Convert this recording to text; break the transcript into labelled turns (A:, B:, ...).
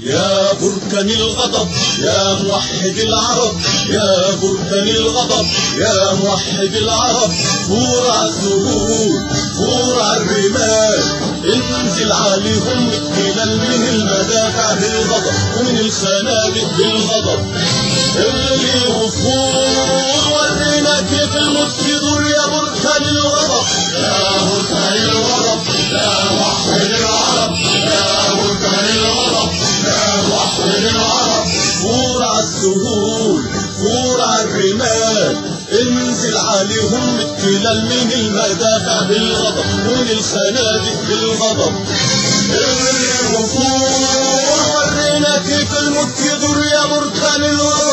A: يا بركان الغضب يا موحد العرب، يا بركان الغضب يا موحد العرب، فور عالزهور فور عالرمال، انزل عليهم التلال من المدافع بالغضب ومن الخنادق بالغضب. اللي وفور ورينا كيف الموت يدور يا بركان الغضب، يا بركان الغضب يا موحد العرب، يا بركان الغضب يا موحد العرب، فور عالسهول فور عالرمال، انزل عليهم التلال من المدافع بالغضب ومن الخنادق بالغضب. اللي وفور ورينا كيف الموت يدور يا بركان الغضب.